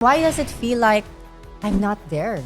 Why does it feel like I'm not there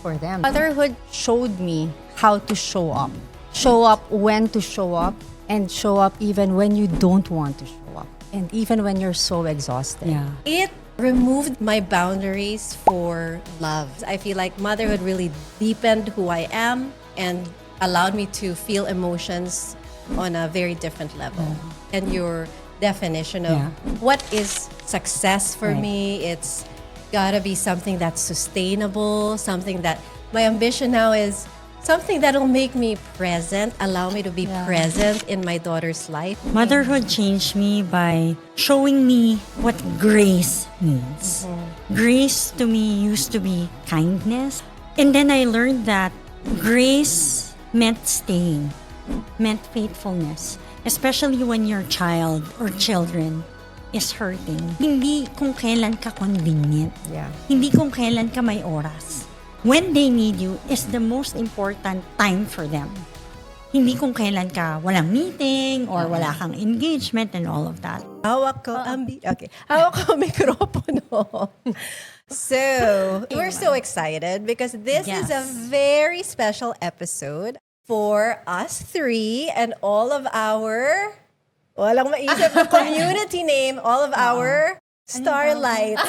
for them? Motherhood showed me how to show up. Show up when to show up, and show up even when you don't want to show up. And even when you're so exhausted. Yeah. It removed my boundaries for love. I feel like motherhood really deepened who I am and allowed me to feel emotions on a very different level. And your definition of what is success for me, it's gotta be something that's sustainable, something that my ambition now is something that'll make me present, allow me to be present in my daughter's life. Motherhood changed me by showing me what grace means. Grace to me used to be kindness. And then I learned that grace meant staying, meant faithfulness. Especially when your child or children is hurting. Hindi kung kailan ka convenient. Yeah. Hindi kung kailan ka may oras. When they need you is the most important time for them. Hindi kung kailan ka walang meeting or wala kang engagement and all of that. Hawak ko hawak ko mikropono. So, we're so excited because this is a very special episode for us three and all of our walang maisip na community name, all of our starlights.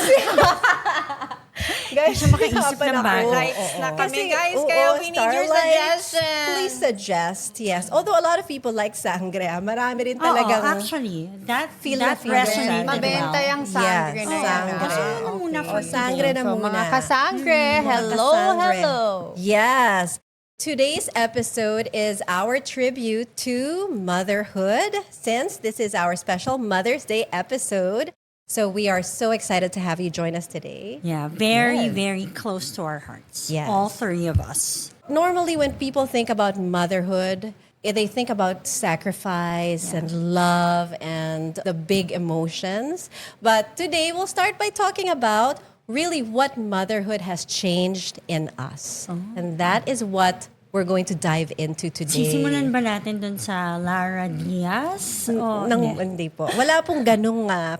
Guys, makaisip ng bago. Lights na kami, guys. Kaya we need your suggestions. Please suggest, yes. Although a lot of people like sangre, marami rin talagang Actually, that that resonated Mabenta well. yung sangre na yan. sangre. Gusto mo muna for Sangre na So, muna. mga kasangre, hello, Kasangre. hello. Yes. Today's episode is our tribute to motherhood, since this is our special Mother's Day episode. So we are so excited to have you join us today. Yeah, very, very close to our hearts. Yes. All three of us. Normally, when people think about motherhood, they think about sacrifice and love and the big emotions. But today, we'll start by talking about really what motherhood has changed in us. And that is what we're going to dive into today. Sisimulan ba natin dun sa Larah Diaz? Hindi po. Wala pong ganung Hindi, kasi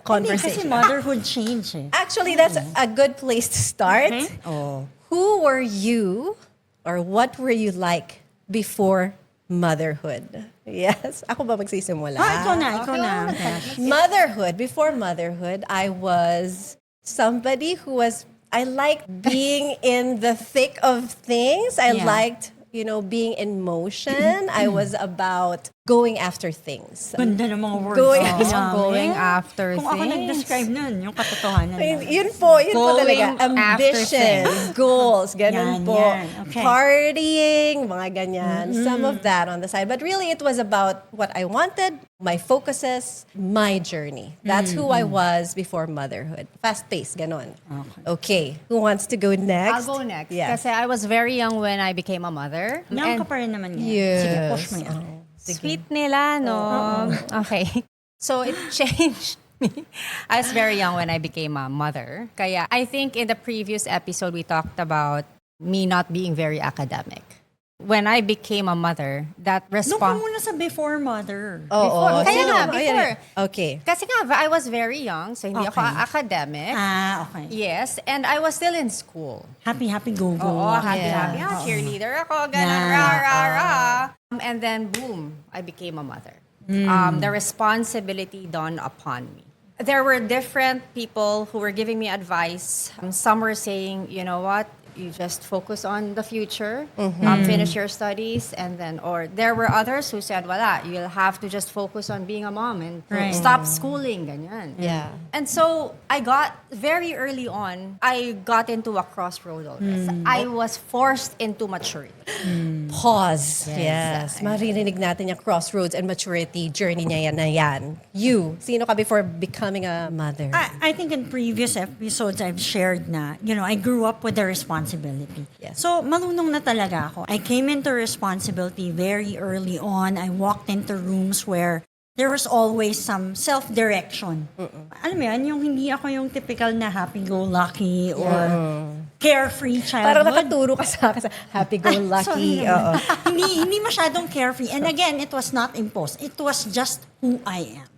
conversation. motherhood change eh. Actually, that's a good place to start. Okay. Who were you or what were you like before motherhood? Yes. Ako ba magsisimula? Ikaw na. Motherhood. Before motherhood, I was somebody who was, I liked being in the thick of things. I liked, being in motion. I was about going after things. Ganda ng mga words. Going after Kung ako things. nag-describe nun, yung katotohanan. Yun po talaga. Going Ambition, goals, ganun Yan, po. yan. Okay. Partying, mga ganyan. Some of that on the side. But really, it was about what I wanted, my focuses, my journey. That's who I was before motherhood. Fast-paced, ganun. Okay. Who wants to go next? I'll go next. Yeah. Kasi I was very young when I became a mother. Young ka pa rin naman yan. Yes. Sige, push mo yan. Sweet nila, no? Okay. So it changed me. I was very young when I became a mother. Kaya I think in the previous episode, we talked about me not being very academic. When I became a mother, that Doon ka response... muna sa before mother. Oo. Kaya Sino? nga, Oh, before. Okay. Kasi nga, I was very young, so hindi ako Okay. academic. Okay. Yes, and I was still in school. Happy, go. Oo, happy. Cheerleader ako, ganun, rah. And then, boom, I became a mother. The responsibility dawned upon me. There were different people who were giving me advice. Some were saying, you know what, you just focus on the future, finish your studies, and then, or there were others who said, wala, you'll have to just focus on being a mom and stop schooling, ganyan. Yeah. And so, I got, very early on, I got into a crossroad always. I was forced into maturity. Pause. Yes. Maririnig natin yung crossroads and maturity journey niya yan. You, sino ka before becoming a mother? I think in previous episodes I've shared na, I grew up with the responsibility. Yes. So, malunong na talaga ako. I came into responsibility very early on. I walked into rooms where there was always some self-direction. Alam mo yan, yung hindi ako yung typical na happy-go-lucky or carefree childhood. Parang nakaturo ka sa akin sa happy-go-lucky. Oo. hindi masyadong carefree. And again, it was not imposed. It was just who I am.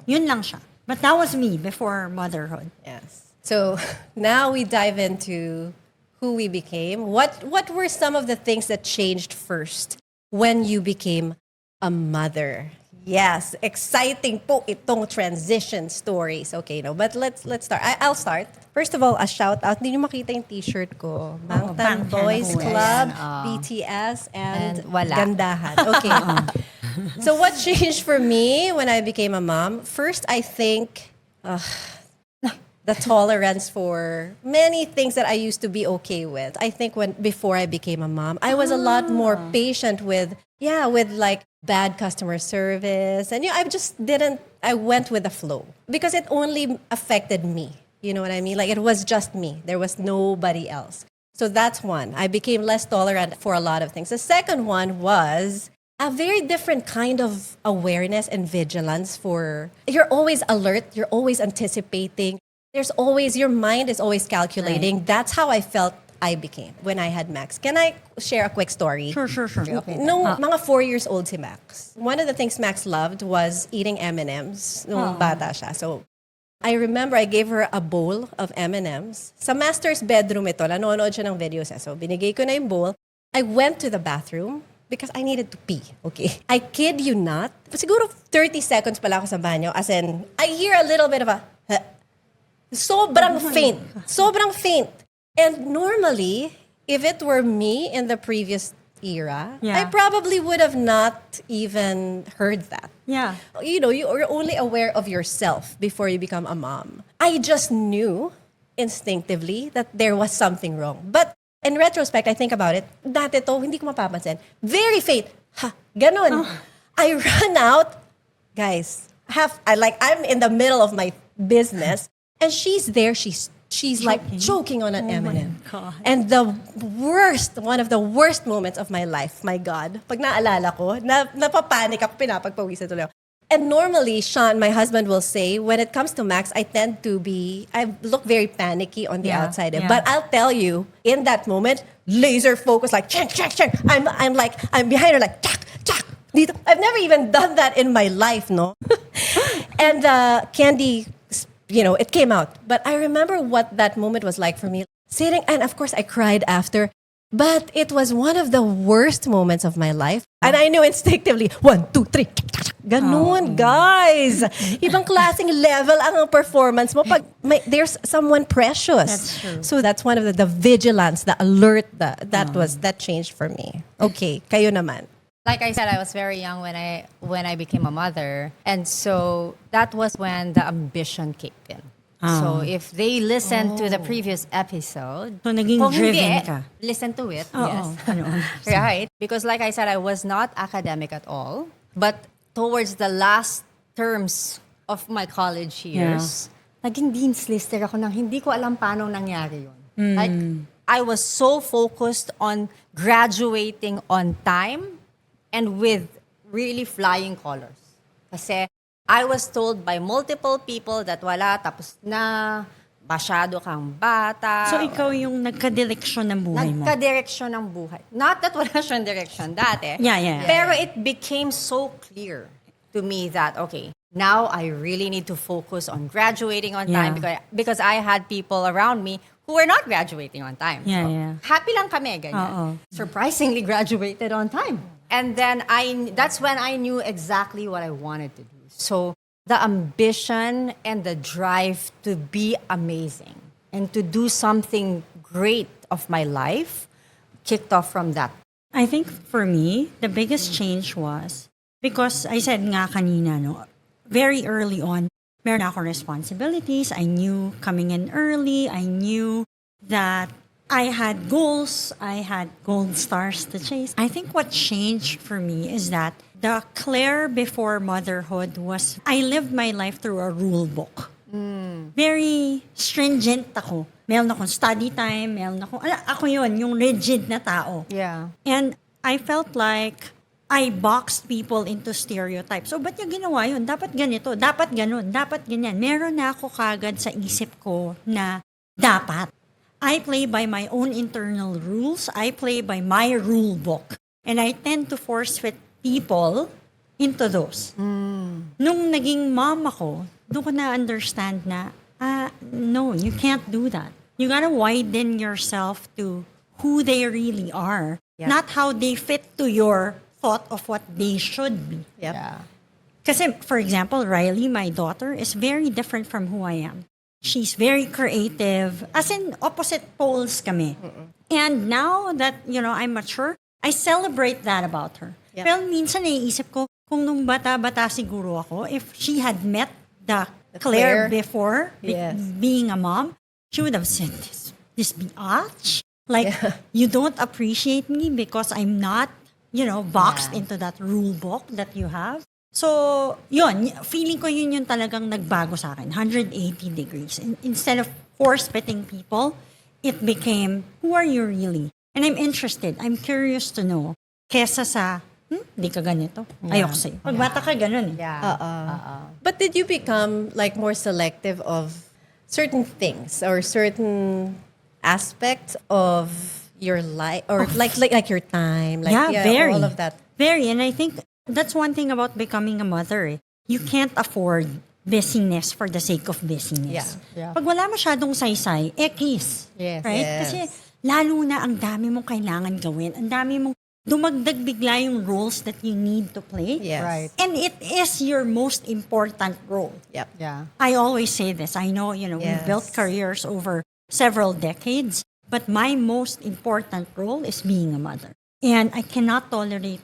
Yun lang siya. But that was me before motherhood. Yes. So now we dive into who we became. What were some of the things that changed first when you became a mother? Yes, exciting po itong transition stories. Okay, no, but let's start. I'll start. First of all, a shout out. Hindi nyo makita yung t-shirt ko. Bangtan Boys Boys. Club, Ayan, BTS, and wala. Gandahan. Okay. So what changed for me when I became a mom? First, I think the tolerance for many things that I used to be okay with. I think before I became a mom, I was a lot more patient with like bad customer service. And I went with the flow because it only affected me. You know what I mean? Like it was just me. There was nobody else. So that's one. I became less tolerant for a lot of things. The second one was a very different kind of awareness and vigilance you're always alert, you're always anticipating. Your mind is always calculating. Right. That's how I felt I became when I had Max. Can I share a quick story? Sure. Okay. Nung mga 4 years old si Max, one of the things Max loved was eating M&Ms nung bata siya. So, I remember I gave her a bowl of M&Ms. Sa master's bedroom ito, nanonood siya ng videos niya. So, binigay ko na yung bowl. I went to the bathroom because I needed to pee, okay? I kid you not. Siguro 30 seconds pala ako sa banyo. As in, I hear a little bit of a... Sobrang faint. And normally, if it were me in the previous era, I probably would have not even heard that. Yeah. You know, you're only aware of yourself before you become a mom. I just knew instinctively that there was something wrong. But in retrospect, I think about it, dati to, hindi ko mapapansin. Very faint. Ganon. I run out. Guys, I'm in the middle of my business. And she's there, she's like choking on an M&M. And one of the worst moments of my life, my God, pag naalala ko, napapanik ako, pinapagpawisan tuloy ako. And normally, Sean, my husband, will say, when it comes to Max, I look very panicky on the outside. Yeah. But I'll tell you, in that moment, laser focus, like, check. I'm behind her, like, chak. Dito. I've never even done that in my life, no? And Candy... it came out. But I remember what that moment was like for me. Sitting, and of course I cried after. But it was one of the worst moments of my life. And I knew instinctively, 1, 2, 3. Ganon, guys. Ibang klaseng level ang performance mo pag there's someone precious. That's true. So that's one of the vigilance, the alert, that changed for me. Okay, kayo naman. Like I said, I was very young when I became a mother. And so that was when the ambition kicked in. So if they listened to the previous episode, so naging kung driven hindi, ka. Listen to it. Yes. Right? Because like I said, I was not academic at all. But towards the last terms of my college years, naging dean's lister ako nang hindi ko alam paano nangyari yun. Like, I was so focused on graduating on time and with really flying colors. Kasi I was told by multiple people that wala, tapos na, masyado kang bata. So ikaw yung nagka-direksyon ng buhay mo? Nagka-direksyon ng buhay. Not that wala siyang direction dati. Yeah. Pero it became so clear to me that, okay, now I really need to focus on graduating on time because I had people around me who were not graduating on time. Yeah. Happy lang kami, ganyan. Surprisingly graduated on time. And then that's when I knew exactly what I wanted to do. So the ambition and the drive to be amazing and to do something great of my life kicked off from that. I think for me, the biggest change was, because I said nga kanina, no, very early on, meron ako responsibilities. I knew coming in early. I knew that I had goals. I had gold stars to chase. I think what changed for me is that the Claire before motherhood was, I lived my life through a rule book. Very stringent ako. Meron akong study time, ako yun, yung rigid na tao. Yeah. And I felt like I boxed people into stereotypes. So, ba't niya ginawa yun? Dapat ganito, dapat ganun, dapat ganyan. Meron na ako kagad sa isip ko na dapat. I play by my own internal rules. I play by my rule book. And I tend to force fit people into those. Nung naging mom ako, doon ko na-understand na No, you can't do that. You gotta widen yourself to who they really are, not how they fit to your thought of what they should be. Yep. Yeah. Kasi, for example, Riley, my daughter, is very different from who I am. She's very creative. As in, opposite poles kami. And now that, I'm mature, I celebrate that about her. Yep. Pero minsan naiisip ko, kung nung bata-bata siguro ako, if she had met the Claire before Yes. being a mom, she would have said, this biatch? Like, you don't appreciate me because I'm not, boxed into that rule book that you have. So, yun, feeling ko yun yung talagang nagbago sa akin, 180 degrees. Instead of force-fitting people, it became, who are you really? And I'm interested, I'm curious to know, kesa sa, di ka ganito, ayoko sa'yo. Pag bata ka, ganun eh. Yeah. But did you become like more selective of certain things or certain aspects of your life or like your time, like very. all of that? Very, and I think that's one thing about becoming a mother. Eh. You can't afford busyness for the sake of busyness. Yeah. Pag wala masyadong saysay, kiss. Yes. Right? Yes. Kasi lalo na ang dami mong kailangan gawin. Ang dami mong dumagdag bigla yung roles that you need to play. Yes. Right. And it is your most important role. Yep. Yeah. I always say this. I know, we've Yes. built careers over several decades, but my most important role is being a mother. And I cannot tolerate,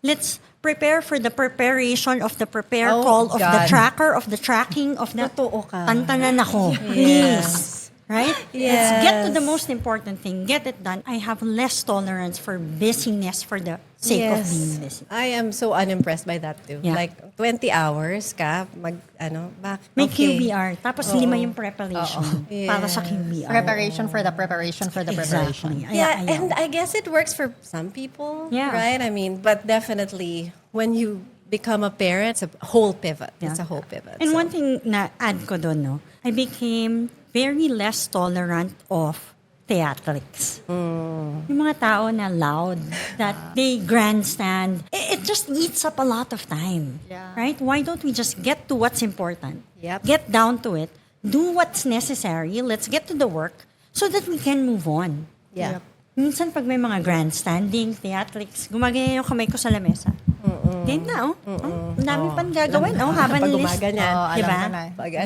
let's prepare for the preparation of the call of the God. tracker, of the tracking, of the... Totoo ka. Tantanan ako. Please. Right? Let's get to the most important thing. Get it done. I have less tolerance for busyness for the sake of being busy. I am so unimpressed by that too. Yeah. Like 20 hours ka May QBR. Tapos 5 yung preparation para sa QBR. Preparation for the preparation for the preparation. Exactly. Yeah, Ayaw. and I guess it works for some people, Yeah. right? I mean, but definitely when you become a parent, it's a whole pivot. It's a whole pivot. And so. one thing na add ko doon, no, I became very less tolerant of theatrics. Yung mga tao na loud, that they grandstand, it just eats up a lot of time. Yeah. Right? Why don't we just get to what's important? Yep. Get down to it. Do what's necessary. Let's get to the work so that we can move on. Yeah. Minsan pag may mga grandstanding, theatrics, gumagaya yung kamay ko sa lamesa. Then na, ang dami pang gagawin, habang Pag list. gumaganyan. Diba?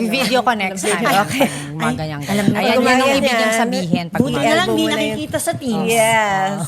Video ko next time. Okay. Mga ganyan. alam mo, Ayan, pag yan ang gumaganyan. ibig niyang sabihin. Pag Buti na lang elbow di mo na yun. nakikita sa Teams. Yes.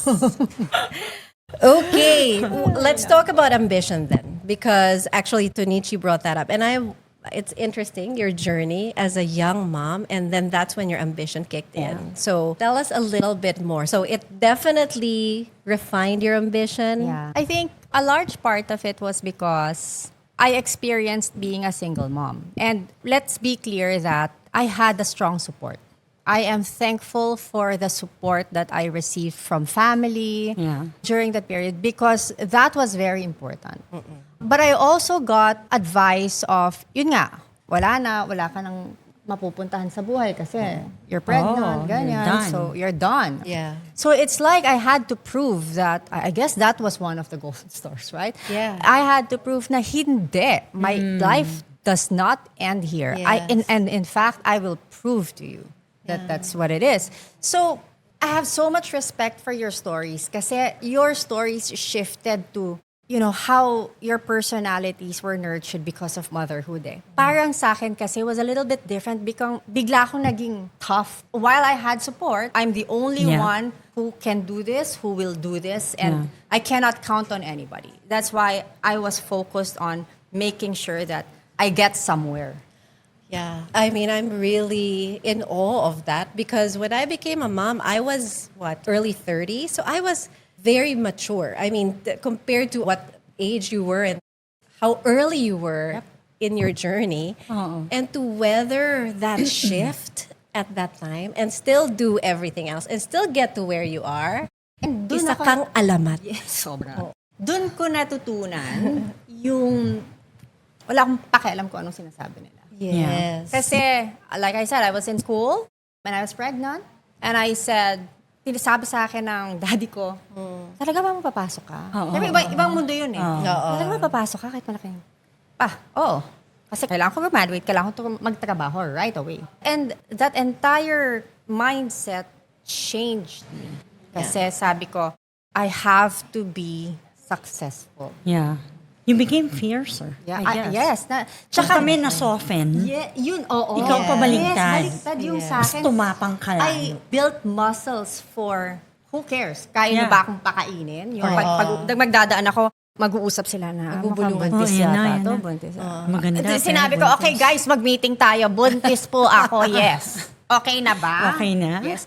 Okay, let's talk about ambition then, because actually Tonichi brought that up, and it's interesting your journey as a young mom, and then that's when your ambition kicked in. So tell us a little bit more. So it definitely refined your ambition. Yeah. I think a large part of it was because I experienced being a single mom. And let's be clear that I had a strong support. I am thankful for the support that I received from family during that period because that was very important. But I also got advice of, yun nga, wala ka nang mapupuntahan sa buhay kasi you're pregnant, ganyan. you're done. So you're done. Yeah. So it's like I had to prove that, I guess that was one of the golden stars, right? Yeah. I had to prove na hindi. My life does not end here. Yes. And in fact, I will prove to you that that's what it is. So I have so much respect for your stories kasi your stories shifted to, how your personalities were nurtured because of motherhood eh. Parang sa akin kasi was a little bit different because bigla akong naging tough. While I had support, I'm the only one who can do this, who will do this, and I cannot count on anybody. That's why I was focused on making sure that I get somewhere. Yeah. I mean, I'm really in awe of that because when I became a mom, I was, early 30s? So I was very mature. I mean, compared to what age you were and how early you were in your journey. And to weather that shift at that time and still do everything else and still get to where you are, And isa kang alamat. Sobra. Doon ko natutunan yung wala akong pakialam kung anong sinasabi nila. Yes. Kasi, like I said, I was in school when I was pregnant. And I said, sinasabi sa akin ng daddy ko, talaga ba mapapasok ka? Sabi, ibang mundo yun eh. Talaga ba mapapasok ka kahit malaking? Oo. Kasi kailangan ko graduate, kailangan ko magtrabaho right away. And that entire mindset changed me. Kasi sabi ko, I have to be successful. Yeah. You became fiercer, Yeah, I guess. yes. Tsaka kami na-soften. Yun, oo. Ikaw pa baliktad. Yes, baliktad yung sa Mas akin. tumapang ka lang. I built muscles for who cares? Kaya niyo Yeah. ba akong pakainin? Yung pag magdadaan ako, mag-uusap sila na. Magbubulungan. Buntis yan na, yata yan to. na. Buntis. Maganda. Sinabi pero ko, okay guys, mag-meeting tayo. Buntis po ako, yes. Okay na ba? Okay na? Yes.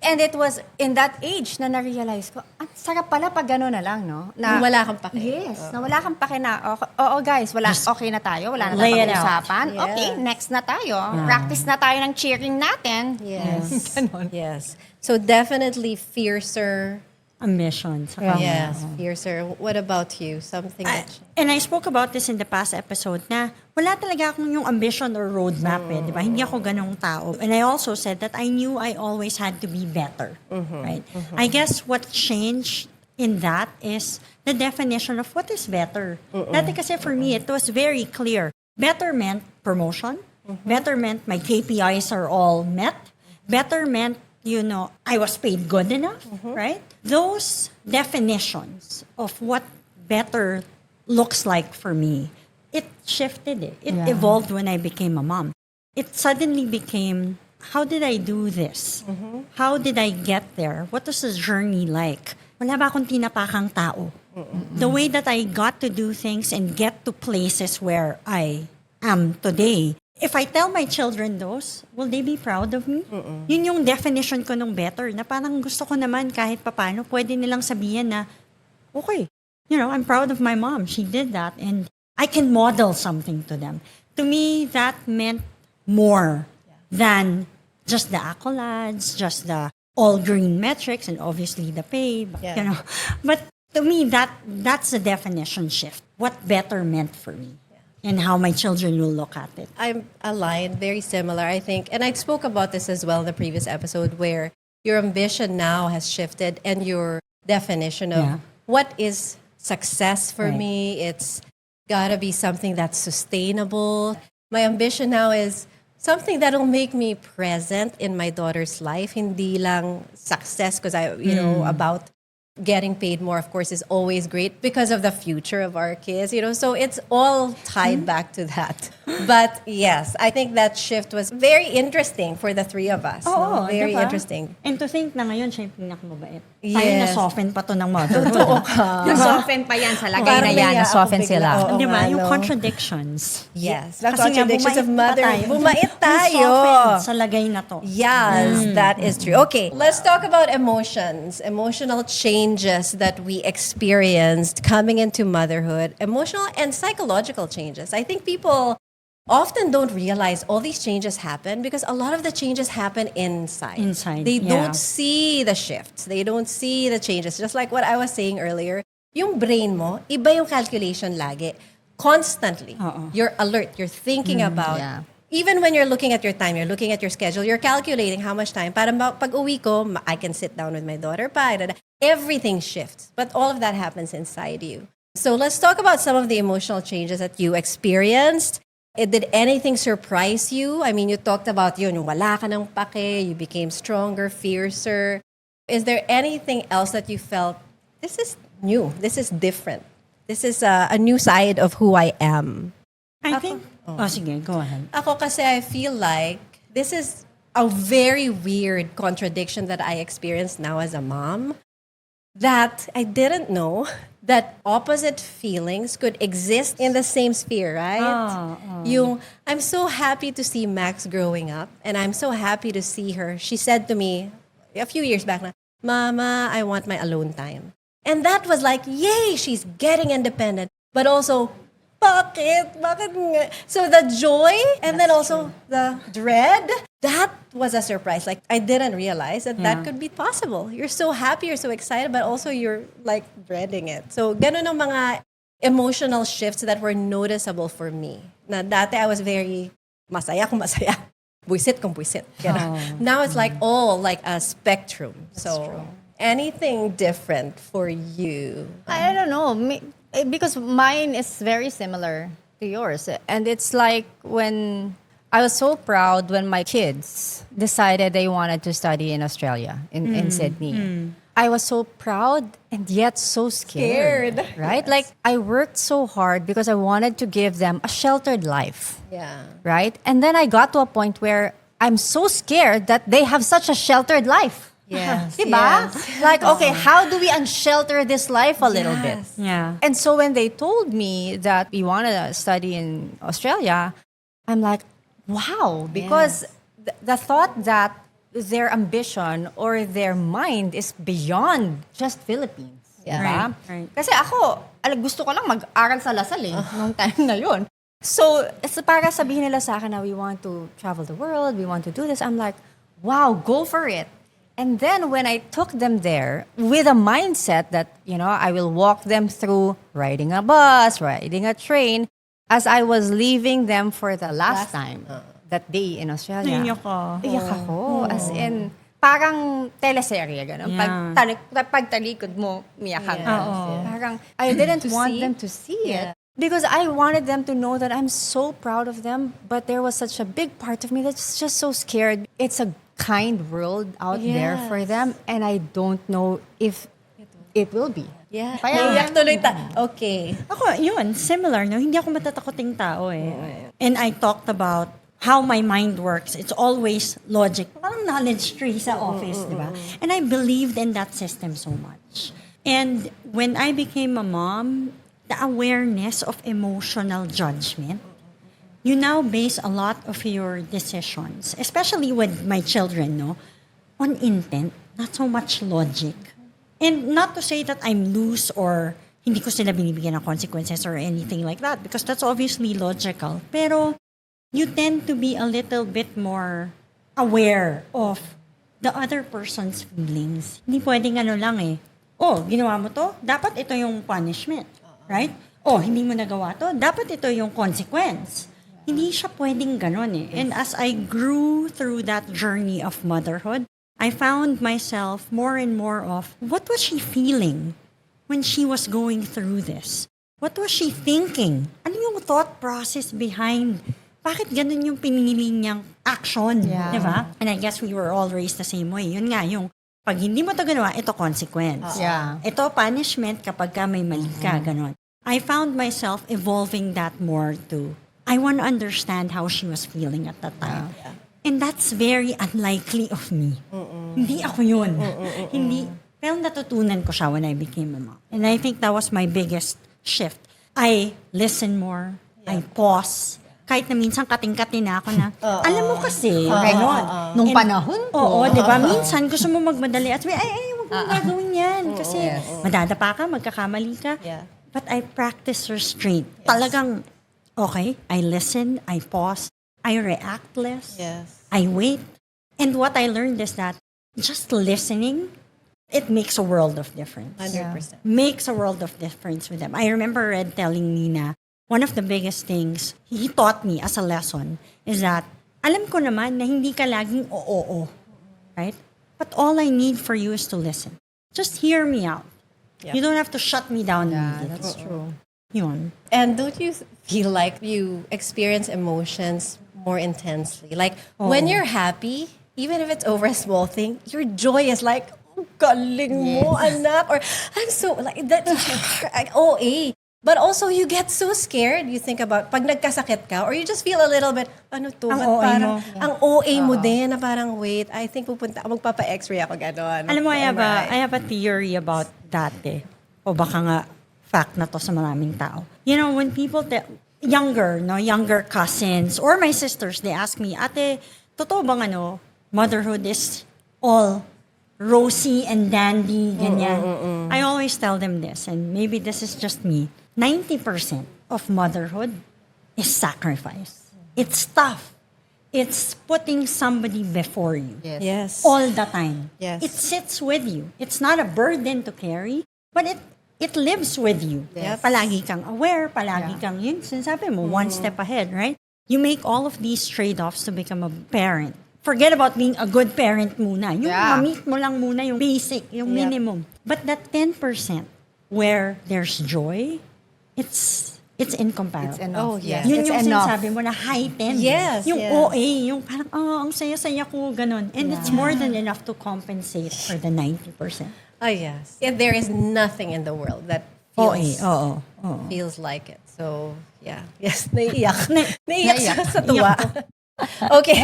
And it was in that age na na-realize ko, ang sarap pala pag gano'n na lang, no? Na, Wala kang pake. Yes, na wala kang pake na, oo guys, okay na tayo, wala na lay tayong it out. pag-usapan. Yes. Okay, next na tayo. Practice na tayo ng cheering natin. Yes. Ganon. Yes. So definitely fiercer. Ambition. Yes, fiercer. What about you? Something that... And I spoke about this in the past episode na wala talaga akong yung ambition or roadmap di ba? Hindi ako ganong tao. And I also said that I knew I always had to be better. Right? I guess what changed in that is the definition of what is better. Dati kasi for me, it was very clear. Better meant promotion. Better meant my KPIs are all met. Better meant I was paid good enough, right? Those definitions of what better looks like for me, it shifted. It evolved when I became a mom. It suddenly became, how did I do this? How did I get there? What was the journey like? Wala ba akong tinapakang tao? The way that I got to do things and get to places where I am today, if I tell my children those, will they be proud of me? Yun yung definition ko nung better, na parang gusto ko naman kahit papano, pwede nilang sabihin na, okay, I'm proud of my mom. She did that and I can model something to them. To me, that meant more than just the accolades, just the all green metrics and obviously the pay, But to me, that's the definition shift. What better meant for me. And how my children will look at it. I'm aligned, very similar, I think. And I spoke about this as well in the previous episode where your ambition now has shifted and your definition of what is success for me. It's got to be something that's sustainable. My ambition now is something that'll make me present in my daughter's life. Hindi lang success because about getting paid more, of course, is always great because of the future of our kids, So it's all tied back to that. But yes, I think that shift was very interesting for the three of us. Very interesting. And to think na ngayon, siya yung pinakamabait. Yes. Tayo na-soften pa to ng motherhood. Na-soften pa yan sa lagay na yan. Na-soften sila. Di ba? Yung contradictions. Yes, the Kasi nga, contradictions of bumait pa mother. tayo. Bumait tayo. Na-soften sa lagay na to. Yes, that is true. Okay, let's talk about emotions, emotional changes that we experienced coming into motherhood, emotional and psychological changes. I think people often don't realize all these changes happen because a lot of the changes happen inside. They don't see the shifts. They don't see the changes. Just like what I was saying earlier, yung brain mo, iba yung calculation lagi. Constantly. You're alert. You're thinking about even when you're looking at your time, you're looking at your schedule, you're calculating how much time. Para pag uwi ko, I can sit down with my daughter pa. Everything shifts. But all of that happens inside you. So let's talk about some of the emotional changes that you experienced. Did anything surprise you? I mean, you talked about yun, wala ka ng pake, you became stronger, fiercer. Is there anything else that you felt, this is new, this is different, this is a new side of who I am? I think, sige, go ahead. Ako kasi I feel like this is a very weird contradiction that I experienced now as a mom, that I didn't know that opposite feelings could exist in the same sphere, right? Yung, I'm so happy to see Max growing up, and I'm so happy to see her. She said to me a few years back na, Mama, I want my alone time. And that was like, yay, she's getting independent. But also, bakit? Bakit nga? So the joy and then also the dread, that was a surprise. Like, I didn't realize that that could be possible. You're so happy, you're so excited, but also you're like dreading it. So ganun ang mga emotional shifts that were noticeable for me. Na dati I was very masaya kung masaya. Buisit kung buisit. Now it's like all like a spectrum. Anything different for you? I don't know. Because mine is very similar to yours. And it's like when I was so proud when my kids decided they wanted to study in Australia, in Sydney. I was so proud and yet so scared. Right? Like, I worked so hard because I wanted to give them a sheltered life. Yeah. Right? And then I got to a point where I'm so scared that they have such a sheltered life. Yes. Diba? Yes. Like, okay, how do we unshelter this life a little bit? Yeah. And so when they told me that we want to study in Australia, I'm like, wow, because the thought that their ambition or their mind is beyond just Philippines. Yeah. Diba? Right. Kasi ako, gusto ko lang mag-aral sa Lasal nung time na yun. So, it's para sabihin nila sa akin na we want to travel the world, we want to do this. I'm like, wow, go for it. And then when I took them there with a mindset that, I will walk them through riding a bus, riding a train, as I was leaving them for the last time that day in Australia. Naiyak ka. Iyak ako. As in, parang teleserye, gano'n. Yeah. Pag talikod mo, miyak ka. Yes. Parang, I didn't want see? them to see it. Because I wanted them to know that I'm so proud of them, but there was such a big part of me that's just so scared. It's a kind world out there for them, and I don't know if it will be. Yeah. Kaya- Naiyak tuloy Okay. Ako, yun, similar, no? Hindi ako matatakoting tao eh. And I talked about how my mind works. It's always logic. Parang knowledge tree sa office, di ba? And I believed in that system so much. And when I became a mom, the awareness of emotional judgment, you now base a lot of your decisions, especially with my children, no, on intent, not so much logic. And not to say that I'm loose or hindi ko sila binibigyan ng consequences or anything like that, because that's obviously logical. Pero you tend to be a little bit more aware of the other person's feelings. Hindi pwedeng lang eh. Oh, ginawa mo to? Dapat ito yung punishment. Right? Oh, hindi mo nagawa to? Dapat ito yung consequence. Hindi siya pwedeng ganon eh. And as I grew through that journey of motherhood, I found myself more and more of, what was she feeling when she was going through this? What was she thinking? Ano yung thought process behind? Bakit ganun yung pinili niyang action? Yeah. Diba? And I guess we were all raised the same way. Yun nga, yung pag hindi mo to ginawa, ito consequence. Yeah. Ito punishment kapag ka may mali ka, ganon. I found myself evolving that more to, I want to understand how she was feeling at that time. And that's very unlikely of me. Hindi ako yun. Hindi. Pero natutunan ko siya when I became a mom. And I think that was my biggest shift. I listen more. I pause. Kahit na minsan kating-kating na ako na, alam mo kasi, gano'n. Nung panahon ko. Oo, di ba? Minsan gusto mo magmadali at sabi, ay, huwag mo gagawin yan. Kasi madadapa ka, magkakamali ka. Yeah. But I practice restraint. Talagang, okay, I listen, I pause, I react less, Yes. I wait. And what I learned is that just listening, it makes a world of difference. 100%. Makes a world of difference with them. I remember Red telling me na one of the biggest things he taught me as a lesson is that alam ko naman na hindi ka laging oo, right? But all I need for you is to listen. Just hear me out. Yeah. You don't have to shut me down. Yeah, immediately. that's true. Yun. And don't you feel like you experience emotions more intensely? Like when you're happy, even if it's over a small thing, your joy is like, oh, galing mo, anak. Or I'm so, like, that's OA. But also, you get so scared. You think about, pag nagkasakit ka, or you just feel a little bit, ano to, Ang ba't OA parang, mo. ang OA mo din, na parang, wait, I think magpapa-x-ray ako, gano'n. Alam mo, I MRI. have a theory about that eh. O baka nga, fact na to sa maraming tao. You know, when people, younger cousins, or my sisters, they ask me, ate, totoo bang motherhood is all rosy and dandy, ganyan. I always tell them this, and maybe this is just me. 90% of motherhood is sacrifice. It's tough. It's putting somebody before you. Yes. All the time. Yes. It sits with you. It's not a burden to carry, but it lives with you. Yes. Palagi kang aware, palagi kang yun. Sinasabi mo, one step ahead, right? You make all of these trade-offs to become a parent. Forget about being a good parent muna. Yung ma-meet mo lang muna yung basic, yung minimum. But that 10% where there's joy, it's it's incomparable. It's enough. Oh, yeah. Yun It's yung enough. sinasabi mo na heightened. Yes, Yung yes. OA, yung parang, ang saya-saya ko, ganun. And it's more than enough to compensate for the 90%. Oh, yes. There is nothing in the world that OA, oo. feels like it. So, yeah. Yes, naiiyak. Naiiyak Naiiyak. sa tuwa. Okay.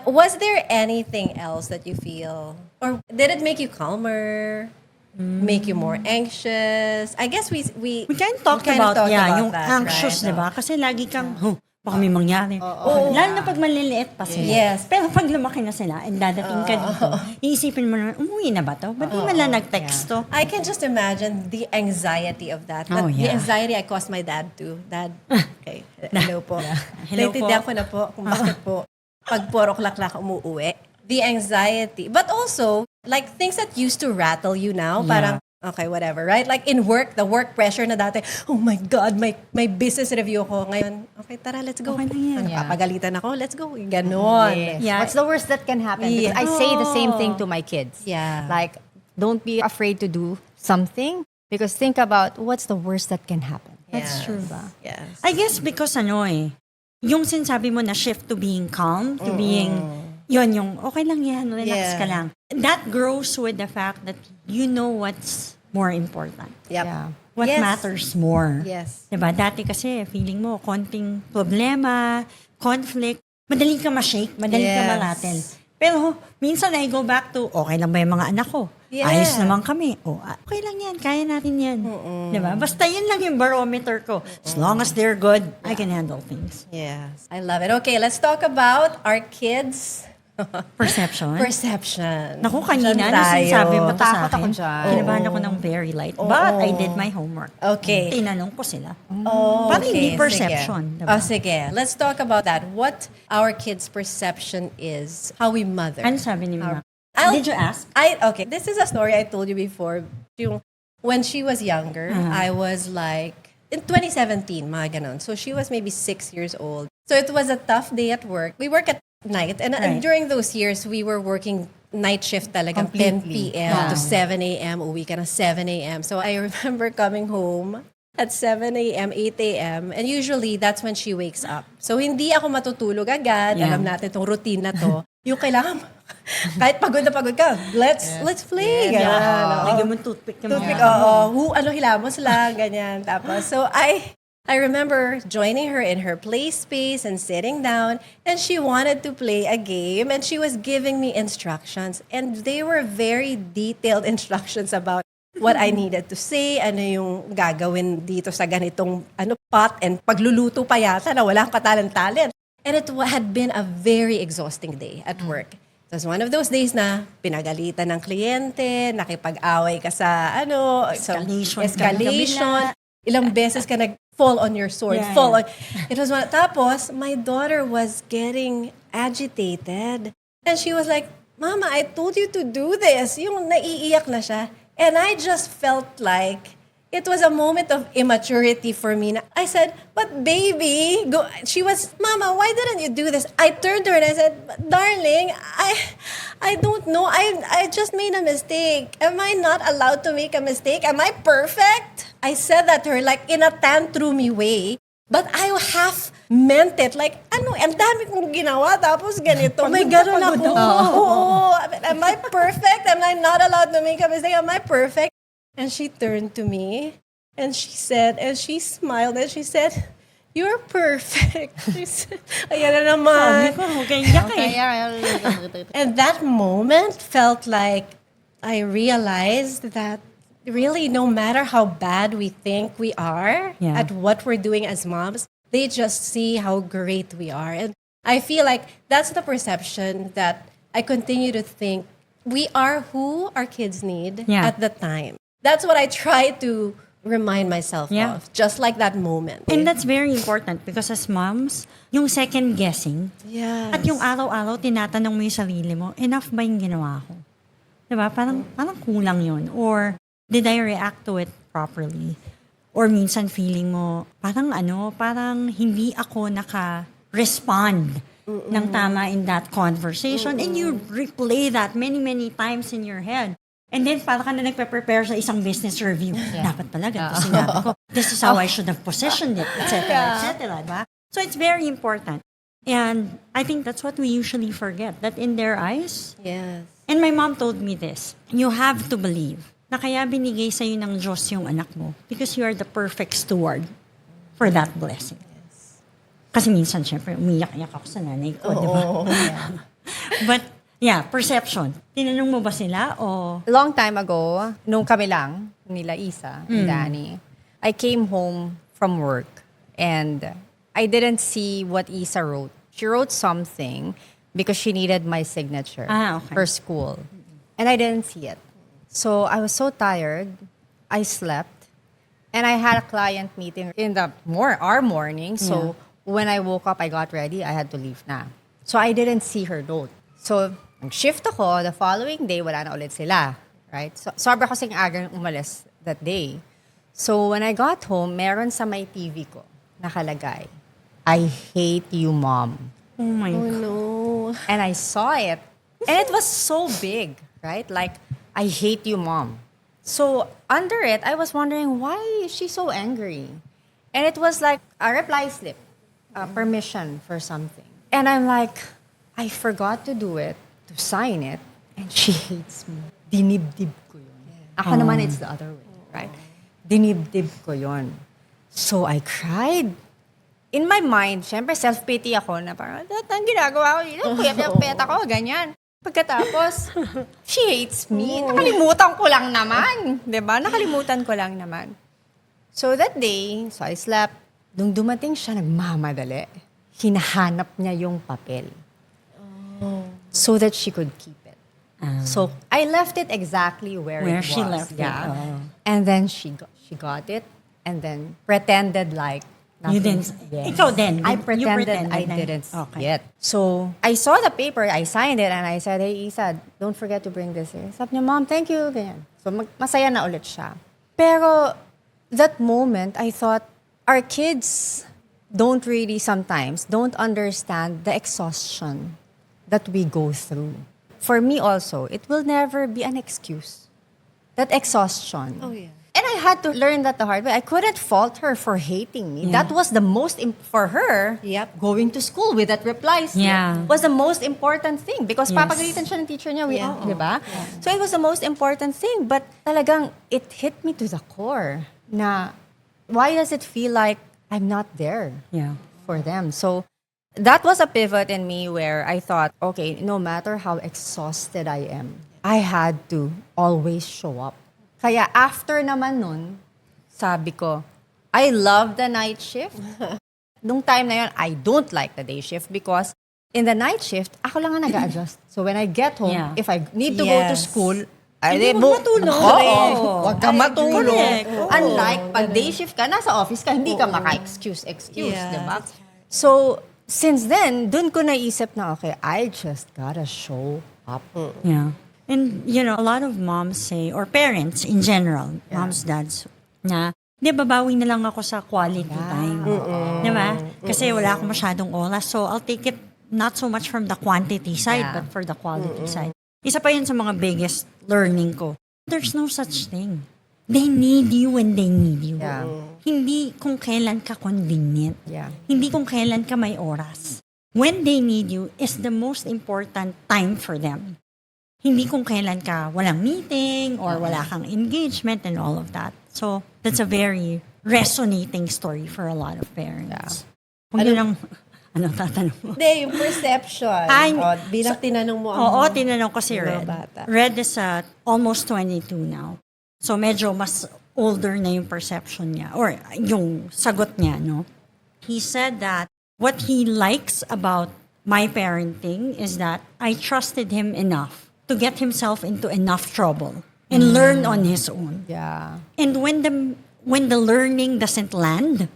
Was there anything else that you feel, or did it make you calmer? Make you more anxious? I guess we We talked about yung anxious, right? diba? Kasi lagi kang, baka may mangyari. Lalo na pag maliliit pa sila. Yes. Pero pag lumaki na sila and dadating ka dito, iisipin mo na, umuwi na ba to? Ba't di man lang nag-text to? I can just imagine the anxiety of that. Oh, The yeah. anxiety I caused my dad too. Dad, okay. Hello po. Hello po. Naintindihan ko na po kung bakit po pag 4 o'clock lang umuwi. The anxiety. But also, like things that used to rattle you now, parang, okay, whatever, right? Like in work, the work pressure na dati, oh my God, may business review ko. Ngayon, okay, tara, let's go. Okay lang yan. Ano, papagalitan ako, let's go. Ganon. Yeah. What's the worst that can happen? Because I say the same thing to my kids. Yeah. Like, don't be afraid to do something because think about what's the worst that can happen. That's true ba? Yes. I guess because yung sinasabi mo na shift to being calm, to being, yung okay lang yan, relax ka lang. That grows with the fact that you know what's more important. Yep. Yeah. What Yes. matters more. Yes. Diba? Dati kasi, feeling mo, konting problema, conflict, madali ka ma-shake, madali ka Yes. ma-rattle. Pero, minsan I go back to, okay lang ba yung mga anak ko? Yeah. Ayos naman kami. Okay lang yan, kaya natin yan. Diba? Basta yun lang yung barometer ko. As long as they're good, I can handle things. Yes. I love it. Okay, let's talk about our kids' Perception. perception. Naku, kanina, Diyan ano tayo. sinasabi mo to sa Takot ako akin? dyan. Kinabahan ako ng very light. But I did my homework. Okay. Tinanong ko sila. Oh, Parang hindi okay, perception, Sige. diba? Sige. Let's talk about that. What our kids' perception is, how we mother. Ano sabi ni Mama? I'll- Did you ask? Okay, this is a story I told you before. When she was younger, I was like, in 2017, mga ganon. So she was maybe 6 years old. So it was a tough day at work. We work at night. And Right. during those years, we were working night shift talagang 10 p.m. to 7 a.m. Uwi ka na 7 a.m. So I remember coming home at 7 a.m., 8 a.m. And usually, that's when she wakes up. So hindi ako matutulog agad. Yeah. Alam natin itong routine na to. Yung kailangan, kahit pagod na pagod ka, let's play. Ganyan. Oo. Lagyan mo toothpick yung Toothpick, mga- oo. Hilamos lang, ganyan. Tapos, so I remember joining her in her play space and sitting down, and she wanted to play a game, and she was giving me instructions, and they were very detailed instructions about what I needed to say, ano yung gagawin dito sa ganitong pot, and pagluluto pa yata na walang katalan-talan. And it had been a very exhausting day at work. It was one of those days na pinagalitan ng kliyente, nakipag-away ka sa Escalation. escalation. Ilang beses ka nag-fall on your sword. Yeah, Fall on. It was one. Tapos, my daughter was getting agitated. And she was like, Mama, I told you to do this. Yung naiiyak na siya. And I just felt like it was a moment of immaturity for me. I said, but baby, go. She was, Mama, why didn't you do this? I turned to her and I said, darling, I don't know. I just made a mistake. Am I not allowed to make a mistake? Am I perfect? I said that to her like in a tantrumy way. But I half meant it. Like, ang dami kong ginawa, tapos ganito. May gano'n ako. Oo. Am I perfect? Am I not allowed to make a mistake? Am I perfect? And she turned to me and she said, and she smiled and she said, you're perfect. She said, ayan na naman. Sabi ko, okay, yak eh. And that moment felt like I realized that really no matter how bad we think we are Yeah. at what we're doing as moms, they just see how great we are. And I feel like that's the perception that I continue to think we are who our kids need Yeah. at the time. That's what I try to remind myself Yeah. of, just like that moment. And that's very important because as moms, yung second guessing, Yes. at yung araw-araw tinatanong mo yung sarili mo, enough ba yung ginawa ko? Diba? Parang kulang yun. Or, did I react to it properly? Or minsan feeling mo, parang hindi ako naka-respond ng tama in that conversation. And you replay that many, many times in your head. And then, para ka na nagpe-prepare sa isang business review. Dapat pala, ganito sinabi ko. This is how I should have positioned it, etc. Diba? So, it's very important. And I think that's what we usually forget, that in their eyes, Yes. and my mom told me this, you have to believe na kaya binigay sa'yo ng Diyos yung anak mo because you are the perfect steward for that blessing. Kasi minsan, syempre, umiyak-iyak ako sa nanay ko, di ba? But, yeah, perception. Tinanong mo ba sila o... Long time ago, nung kami lang, nila Isa and Danny, I came home from work and I didn't see what Isa wrote. She wrote something because she needed my signature for school. And I didn't see it. So I was so tired. I slept. And I had a client meeting in our morning. So when I woke up, I got ready. I had to leave na. So I didn't see her note. So nag-shift ako. The following day, wala na ulit sila. Right? So sobra kasing aga umalis that day. So when I got home, meron sa my TV ko nakalagay, I hate you, Mom. Oh my God. No. And I saw it. And it was so big, right? Like, I hate you, Mom. So under it, I was wondering, why is she so angry? And it was like a reply slip, permission for something. And I'm like, I forgot to do it, to sign it, and she hates me. Dinibdib ko yun. Ako naman, it's the other way, right? Dinibdib ko yun. So I cried. In my mind, syempre self-pity ako na parang, ang ginagawa ko, puyat ako, ganyan. Pagkatapos, she hates me. Nakalimutan ko lang naman. Diba? Nakalimutan ko lang naman. So that day, so I slept. Nung dumating siya, nagmamadali. Hinahanap niya yung papel. So that she could keep it. So I left it exactly where it was. she left it. And then she got it and then pretended like You nothing. didn't... Ikaw din. I You pretended I na- didn't see Okay. it. So, I saw the paper, I signed it, and I said, hey, Isa, don't forget to bring this here. Sabi niya, Mom, thank you. Ganyan. So, masaya na ulit siya. Pero, that moment, I thought, our kids don't understand the exhaustion that we go through. For me also, it will never be an excuse. That exhaustion. Oh, yeah. And I had to learn that the hard way. I couldn't fault her for hating me. Yeah. That was the most, for her, Yep. going to school with that reply slip was the most important thing. Because Yes. papagalitan siya ng teacher niya. Yeah. Di ba? So it was the most important thing. But talagang, it hit me to the core na, why does it feel like I'm not there Yeah. for them? So that was a pivot in me where I thought, okay, no matter how exhausted I am, I had to always show up. Kaya after naman nun, sabi ko, I love the night shift. Nung time na yun, I don't like the day shift because in the night shift, ako lang ang nag-adjust. So when I get home, Yeah. if I need to go to Yes. school, Hindi mo matulog. Huwag ka matulog. Correct. Unlike pag day shift ka, nasa office ka, hindi ka maka-excuse, Yeah. diba? So, since then, dun ko naisip na, okay, I just gotta show up. Yeah. And, you know, a lot of moms say, or parents in general, moms, dads, na, di babawi na lang ako sa quality time. Di ba? Kasi wala akong masyadong oras. So, I'll take it not so much from the quantity side, but for the quality side. Isa pa yun sa mga biggest learning ko. There's no such thing. They need you when they need you. Yeah. Hindi kung kailan ka convenient. Yeah. Hindi kung kailan ka may oras. When they need you is the most important time for them. Hindi kung kailan ka walang meeting or wala kang engagement and all of that. So, that's a very resonating story for a lot of parents. Kung yun ang, tatanong mo? Hindi, yung perception. Ay, bilang tinanong mo ang Oo, tinanong ko si mga Red. bata. Red is almost 22 now. So, medyo mas older na yung perception niya or yung sagot niya, no? He said that what he likes about my parenting is that I trusted him enough to get himself into enough trouble and learn on his own. Yeah. And when the learning doesn't land,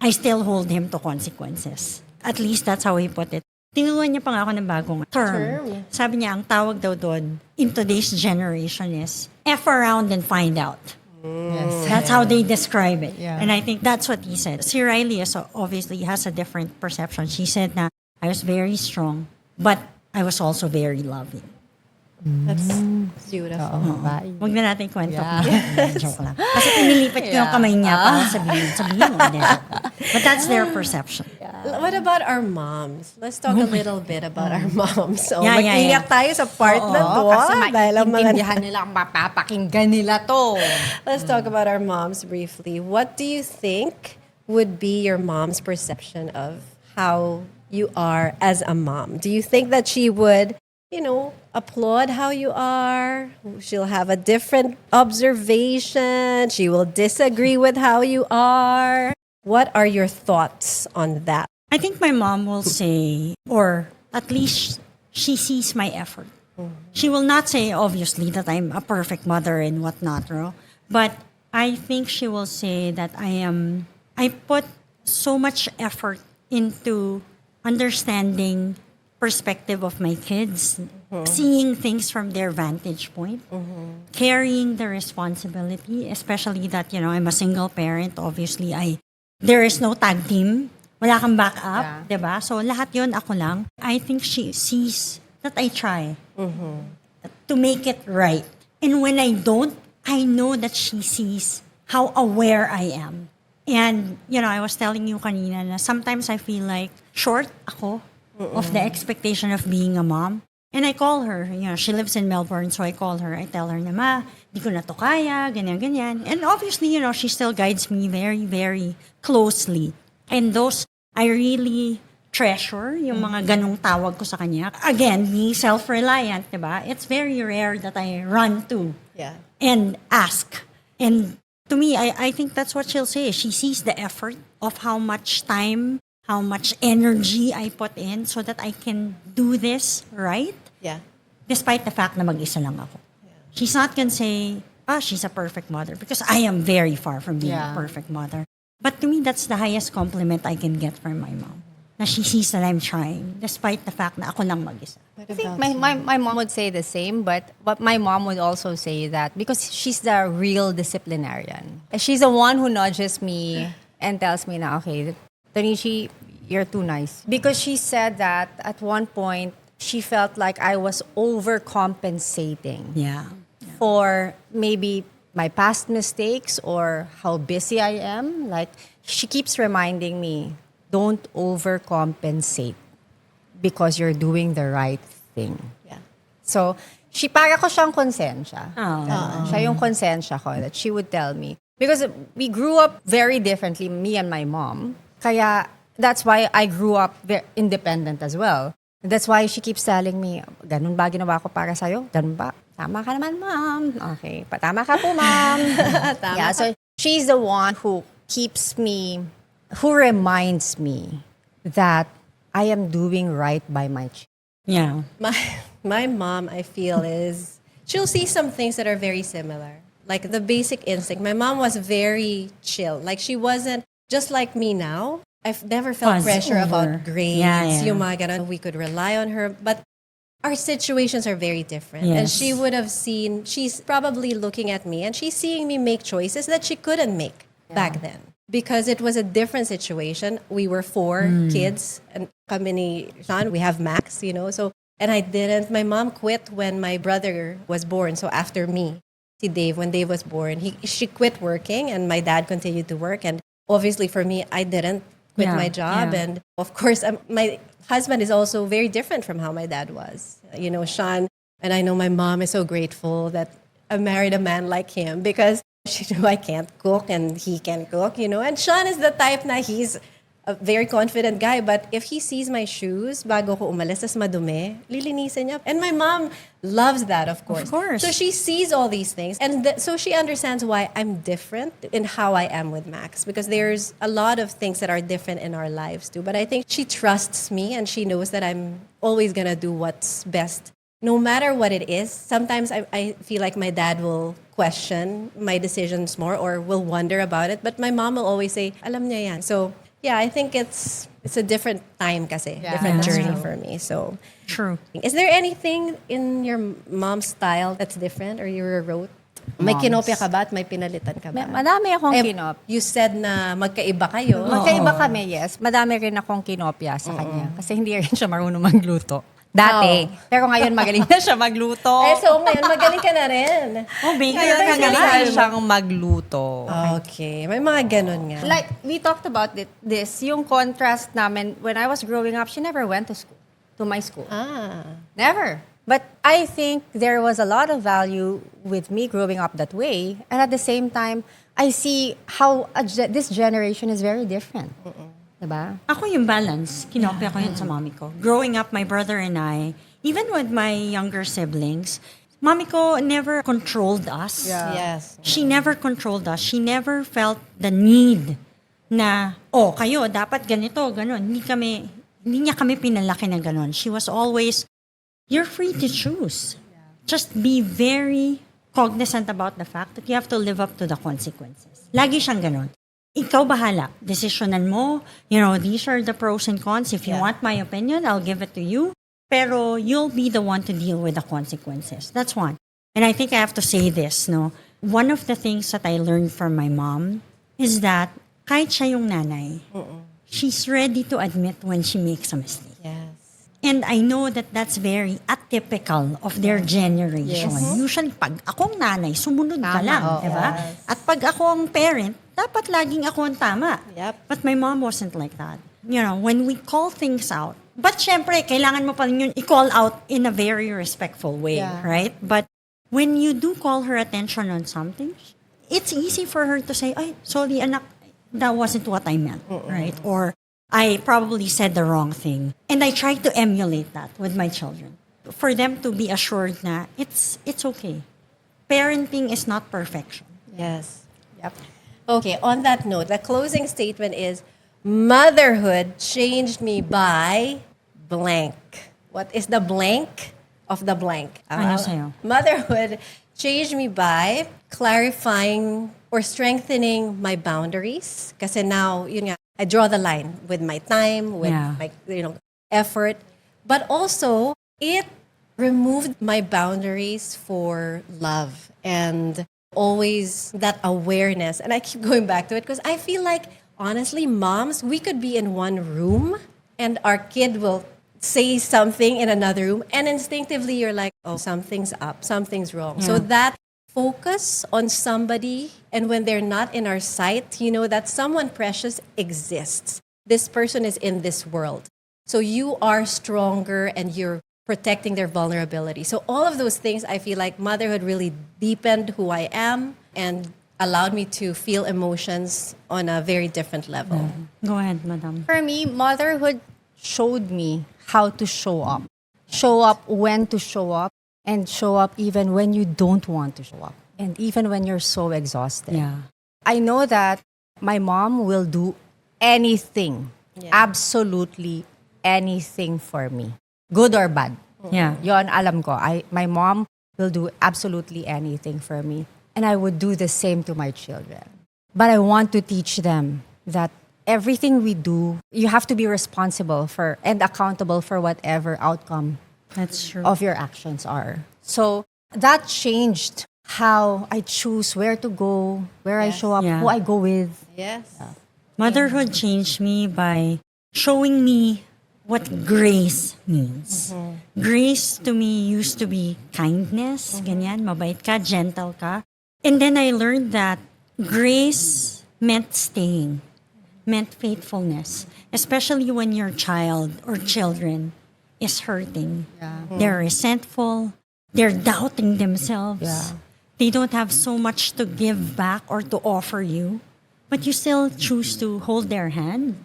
I still hold him to consequences. At least that's how he put it. Tinuruan niya pa nga ako ng bagong term. Sabi niya, ang tawag daw doon in today's generation is F around and find out. Yes. That's how they describe it. Yeah. And I think that's what he said. Si Riley obviously has a different perception. She said na, I was very strong, but I was also very loving. That's Beautiful. Huwag na natin kwento. Joke lang. Kasi pinilipat ko yung kamay niya para sabihin mo. But that's their perception. What about our moms? Let's talk a little bit about our moms. So, Yeah. mag-iyak tayo sa part na to. Kasi Dahil ang mga... maintindihan nila, mapapakinggan nila to. Let's talk about our moms briefly. What do you think would be your mom's perception of how you are as a mom? Do you think that she would, applaud how you are? She'll have a different observation. She will disagree with how you are. What are your thoughts on that? I think my mom will say, or at least she sees my effort. She will not say, obviously, that I'm a perfect mother and whatnot, but I think she will say that I put so much effort into understanding perspective of my kids, seeing things from their vantage point, carrying the responsibility, especially that, I'm a single parent. Obviously, there is no tag team. Wala kang backup, diba? So, lahat yun ako lang. I think she sees that I try to make it right. And when I don't, I know that she sees how aware I am. And, I was telling you kanina na sometimes I feel like short ako of the expectation of being a mom. And I call her, she lives in Melbourne, so I call her. I tell her na, ma, di ko na to kaya, ganyan. And obviously, she still guides me very, very closely. And those, I really treasure yung mga ganong tawag ko sa kanya. Again, being self-reliant, diba? It's very rare that I run to and ask. And to me, I think that's what she'll say. She sees the effort of how much time, how much energy I put in so that I can do this right. Yeah. Despite the fact na mag-isa lang ako. She's not gonna say, she's a perfect mother, because I am very far from being a perfect mother. But to me, that's the highest compliment I can get from my mom. Na she sees that I'm trying, despite the fact na ako lang mag-isa. I think my mom would say the same, but my mom would also say that because she's the real disciplinarian. She's the one who nudges me and tells me na, okay, Tonichi, you're too nice. Because she said that at one point, she felt like I was overcompensating for maybe my past mistakes or how busy I am. Like, she keeps reminding me, don't overcompensate because you're doing the right thing. Yeah. So, para ko siyang konsensya. Siya yung konsensya ko that she would tell me. Because we grew up very differently, me and my mom. Kaya, that's why I grew up very independent as well. That's why she keeps telling me, ganun ba ginawa ko para sa'yo? Ganun ba? Tama ka naman, ma'am. Okay. Tama ka po, ma'am. Yeah, so she's the one who who reminds me that I am doing right by my children. Yeah. My mom, I feel, she'll see some things that are very similar. Like the basic instinct. My mom was very chill. Like, she wasn't just like me now. I've never felt pressure about grades. Yung mga ganun. We could rely on her. But our situations are very different. Yes. And she would have seen, she's probably looking at me and she's seeing me make choices that she couldn't make back then. Because it was a different situation. We were 4 kids. And kami ni Sean, we have Max, So, and I didn't. My mom quit when my brother was born. So after me, si Dave, when Dave was born, she quit working and my dad continued to work. And obviously for me, I didn't quit my job. Yeah. And of course, my husband is also very different from how my dad was. Sean, and I know my mom is so grateful that I married a man like him because she knew I can't cook and he can cook, And Sean is the type na he's a very confident guy, but if he sees my shoes bago ko umalis, tas madumi, lilinisin niya. And my mom loves that, of course. Of course. So she sees all these things. And so she understands why I'm different in how I am with Max. Because there's a lot of things that are different in our lives too. But I think she trusts me and she knows that I'm always going to do what's best. No matter what it is, sometimes I feel like my dad will question my decisions more or will wonder about it. But my mom will always say, alam niya yan. So, yeah, I think it's a different time kasi, different journey for me. So, True. Is there anything in your mom's style that's different or you wrote? May Moms. kinopya ka ba at may pinalitan ka ba? Madami akong kinop. You said na magkaiba kayo. Magkaiba kami, yes. Madami rin akong kinopya sa kanya. Kasi hindi rin siya marunong magluto. Dati. Pero ngayon magaling na siya magluto. So ngayon, magaling ka na rin. Oh, baker Ngayon ka na magaling nga. na siyang magluto. Okay. May mga ganun nga. Like, we talked about this, yung contrast namin, when I was growing up, she never went to my school. Never. But I think there was a lot of value with me growing up that way. And at the same time, I see how this generation is very different. Diba? Ako yung balance. Kinopya ko yun sa mommy ko. Growing up, my brother and I, even with my younger siblings, mommy ko never controlled us. Yes. She never controlled us. She never felt the need na, kayo, dapat ganito, ganon. Hindi niya kami pinalaki na ganon. She was always, you're free to choose. Just be very cognizant about the fact that you have to live up to the consequences. Lagi siyang ganon. Ikaw bahala. Desisyonan mo. These are the pros and cons. If you want my opinion, I'll give it to you. Pero you'll be the one to deal with the consequences. That's one. And I think I have to say this, no? One of the things that I learned from my mom is that kahit siya yung nanay, she's ready to admit when she makes a mistake. Yes. And I know that that's very atypical of their generation. Usually, pag akong nanay, sumunod ka lang, diba? At pag akong parent, dapat laging ako ang tama. Yep. But my mom wasn't like that. When we call things out, but syempre, kailangan mo pa rin yun i-call out in a very respectful way, right? But when you do call her attention on something, it's easy for her to say, ay, sorry anak, that wasn't what I meant, right? Or, I probably said the wrong thing. And I try to emulate that with my children. For them to be assured na it's okay. Parenting is not perfection. Yes. Yep. Okay, on that note, the closing statement is, motherhood changed me by blank. What is the blank of the blank? Ano sa'yo? Motherhood changed me by clarifying or strengthening my boundaries. Kasi now, yun nga, I draw the line with my time, with my effort. But also, it removed my boundaries for love and always that awareness. And I keep going back to it because I feel like, honestly, moms, we could be in one room and our kid will say something in another room and instinctively you're like, oh, something's up, something's wrong. So that focus on somebody, and when they're not in our sight, that someone precious exists. This person is in this world. So you are stronger and you're protecting their vulnerability. So all of those things, I feel like motherhood really deepened who I am and allowed me to feel emotions on a very different level. Go ahead, madam. For me, motherhood showed me how to show up. Show up when to show up, and show up even when you don't want to show up. And even when you're so exhausted. Yeah. I know that my mom will do anything, absolutely anything for me. Good or bad. Yeah. Yon alam ko. My mom will do absolutely anything for me. And I would do the same to my children. But I want to teach them that everything we do, you have to be responsible for and accountable for whatever outcome That's true. of your actions are. So that changed how I choose where to go, where I show up, who I go with. Yes. Motherhood changed me by showing me what grace means. Grace to me used to be kindness, ganyan, mabait ka, gentle ka. And then I learned that grace meant staying, meant faithfulness, especially when your child or children is hurting. They're resentful, they're doubting themselves. They don't have so much to give back or to offer you, but you still choose to hold their hand,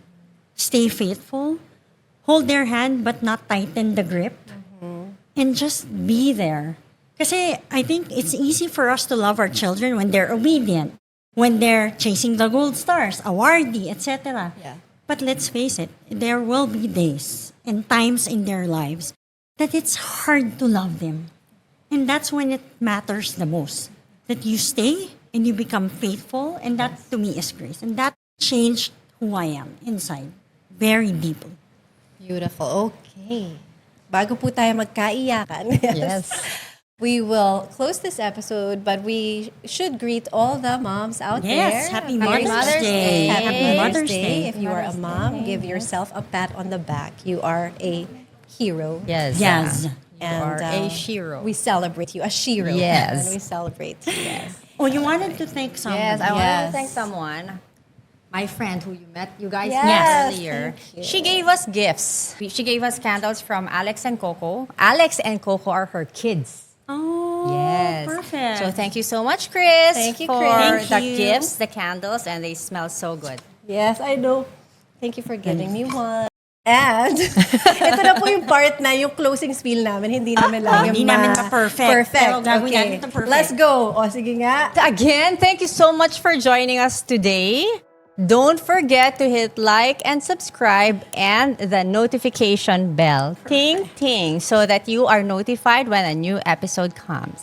stay faithful, hold their hand but not tighten the grip, and just be there. Kasi I think it's easy for us to love our children when they're obedient, when they're chasing the gold stars, awardee, etc. But let's face it, there will be days and times in their lives that it's hard to love them. And that's when it matters the most. That you stay and you become faithful, and that to me is grace. And that changed who I am inside very deeply. Beautiful. Okay. Bago po tayo magkaiyakan. Yes. We will close this episode, but we should greet all the moms out Yes, there. happy Mother's Day. Happy Happy Mother's Mother's Day. Day. If you are a mom, give yourself a pat on the back. You are a hero. Yes. Yes. You are a hero. We celebrate you, a shiro. Yes. And we celebrate you. Yes. Oh, you wanted to thank someone. Yes, I want to Yes. thank someone. My friend who you guys Yes, met earlier. thank you. She gave us gifts. She gave us candles from Alex and Coco. Alex and Coco are her kids. Oh, Yes. perfect. So thank you so much, Chris, Thank you, for Chris. the Thank you. gifts, the candles, and they smell so good. Yes, I know. Thank you for giving me one. And ito na po yung part na yung closing spiel namin. Hindi namin lang yung Hindi namin ma-perfect. Perfect. Pero gagawin Okay. natin ito perfect. Let's go. O, sige nga. Again, thank you so much for joining us today. Don't forget to hit like and subscribe and the notification bell. Ting ting, so that you are notified when a new episode comes.